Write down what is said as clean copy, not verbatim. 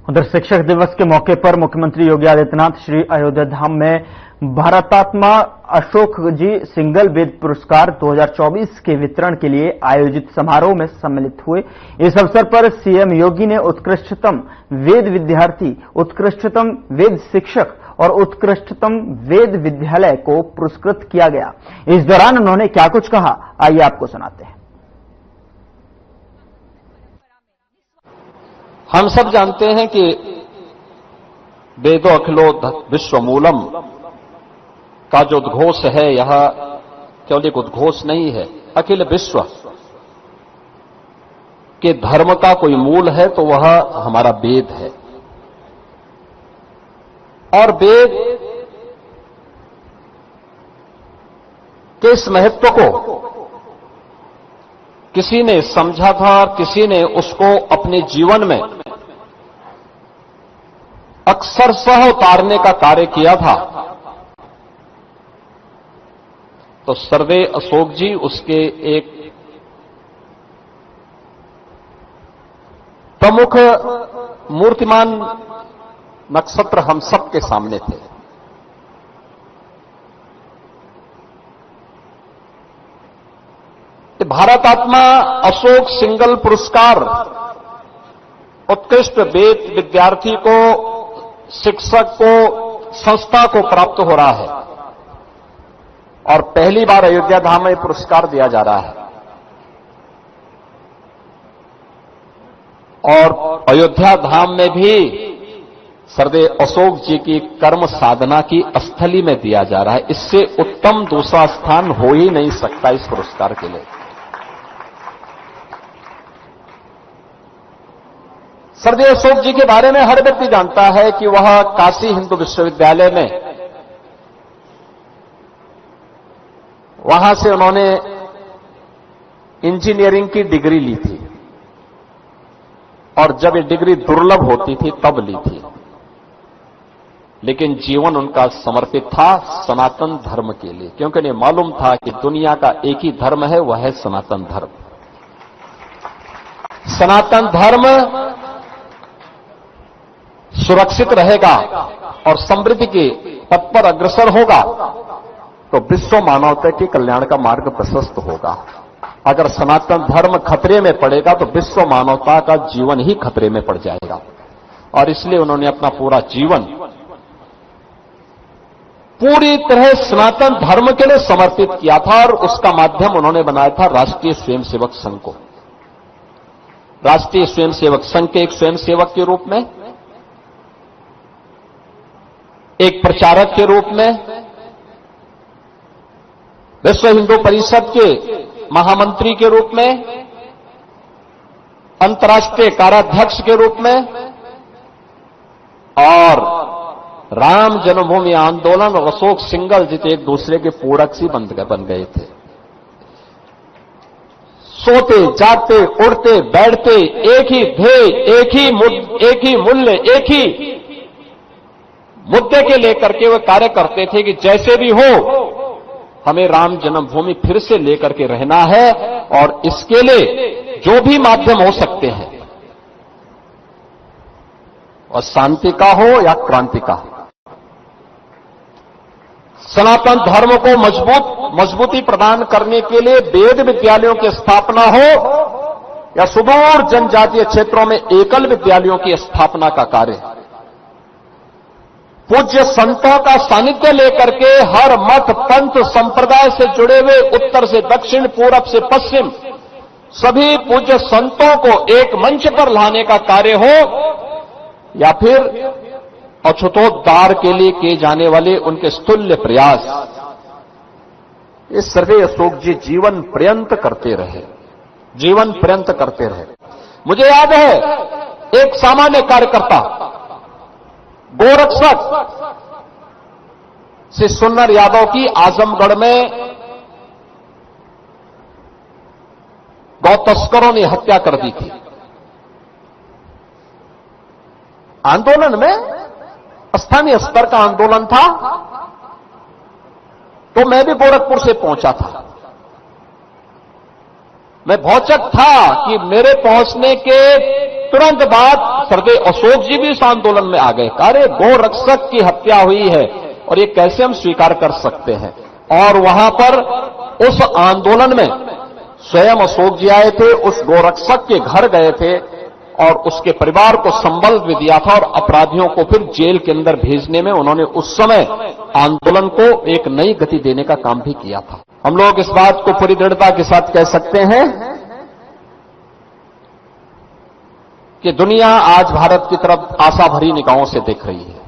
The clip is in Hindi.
उधर शिक्षक दिवस के मौके पर मुख्यमंत्री योगी आदित्यनाथ श्री अयोध्या धाम में भारतात्मा अशोक जी सिंगल वेद पुरस्कार 2024 के वितरण के लिए आयोजित समारोह में सम्मिलित हुए। इस अवसर पर सीएम योगी ने उत्कृष्टतम वेद विद्यार्थी, उत्कृष्टतम वेद शिक्षक और उत्कृष्टतम वेद विद्यालय को पुरस्कृत किया गया। इस दौरान उन्होंने क्या कुछ कहा, आइए आपको सुनाते हैं। हम सब जानते हैं कि वेदो अखिलो विश्वमूलम का जो उद्घोष है, यह केवल एक उद्घोष नहीं है। अखिल विश्व के धर्म का कोई मूल है तो वह हमारा वेद है। और वेद के इस महत्व को किसी ने समझा था और किसी ने उसको अपने जीवन में अक्षरशः उतारने का कार्य किया था, तो सर्वे अशोक जी उसके एक प्रमुख मूर्तिमान नक्षत्र हम सबके सामने थे। भारतात्मा अशोक सिंगल पुरस्कार उत्कृष्ट वेद विद्यार्थी को, शिक्षक को, संस्था को प्राप्त हो रहा है और पहली बार अयोध्या धाम में पुरस्कार दिया जा रहा है। और अयोध्या धाम में भी सर्वे अशोक जी की कर्म साधना की स्थली में दिया जा रहा है। इससे उत्तम दूसरा स्थान हो ही नहीं सकता इस पुरस्कार के लिए। सर्वे अशोक जी के बारे में हर व्यक्ति जानता है कि वह काशी हिंदू विश्वविद्यालय में, वहां से उन्होंने इंजीनियरिंग की डिग्री ली थी और जब ये डिग्री दुर्लभ होती थी तब ली थी, लेकिन जीवन उनका समर्पित था सनातन धर्म के लिए, क्योंकि उन्हें मालूम था कि दुनिया का एक ही धर्म है, वह है सनातन धर्म। सनातन धर्म सुरक्षित रहेगा और समृद्धि के पथ पर अग्रसर होगा तो विश्व मानवता के कल्याण का मार्ग प्रशस्त होगा। अगर सनातन धर्म खतरे में पड़ेगा तो विश्व मानवता का जीवन ही खतरे में पड़ जाएगा। और इसलिए उन्होंने अपना पूरा जीवन पूरी तरह सनातन धर्म के लिए समर्पित किया था और उसका माध्यम उन्होंने बनाया था राष्ट्रीय स्वयंसेवक संघ को। राष्ट्रीय स्वयंसेवक संघ के एक स्वयंसेवक के रूप में, एक प्रचारक के रूप में, विश्व हिंदू परिषद के महामंत्री के रूप में, अंतर्राष्ट्रीय कार्याध्यक्ष के रूप में और राम जन्मभूमि आंदोलन और अशोक सिंगल जी एक दूसरे के पूरक सी बन गए थे। सोते जागते उड़ते बैठते एक ही ध्येय, एक ही मूल्य, एक ही मुद्दे के लेकर के वे कार्य करते थे कि जैसे भी हो हमें राम जन्मभूमि फिर से लेकर के रहना है और इसके लिए जो भी माध्यम हो सकते हैं, और शांति का हो या क्रांति का, सनातन धर्म को मजबूती प्रदान करने के लिए वेद विद्यालयों की स्थापना हो या सुदूर जनजातीय क्षेत्रों में एकल विद्यालयों की स्थापना का कार्य, पूज्य संतों का सानिध्य लेकर के हर मत पंथ संप्रदाय से जुड़े हुए उत्तर से दक्षिण, पूरब से पश्चिम सभी पूज्य संतों को एक मंच पर लाने का कार्य हो या फिर अछूतोद्धार के लिए किए जाने वाले उनके स्तुल्य प्रयास, ये सर्वे अशोक जी जीवन पर्यंत करते रहे, जीवन पर्यंत करते रहे। मुझे याद है एक सामान्य कार्यकर्ता गोरक्षक श्री सुन्नर यादव की आजमगढ़ में गौ तस्करों ने हत्या कर दी थी। आंदोलन में स्थानीय स्तर का आंदोलन था, तो मैं भी गोरखपुर से पहुंचा था। मैं भौचक था कि मेरे पहुंचने के तुरंत बाद सरदेव अशोक जी भी इस आंदोलन में आ गए। अरे गो रक्षक की हत्या हुई है और ये कैसे हम स्वीकार कर सकते हैं। और वहां पर उस आंदोलन में स्वयं अशोक जी आए थे, उस गोरक्षक के घर गए थे और उसके परिवार को संबल भी दिया था और अपराधियों को फिर जेल के अंदर भेजने में उन्होंने उस समय आंदोलन को एक नई गति देने का काम भी किया था। हम लोग इस बात को पूरी दृढ़ता के साथ कह सकते हैं कि दुनिया आज भारत की तरफ आशा भरी निगाहों से देख रही है।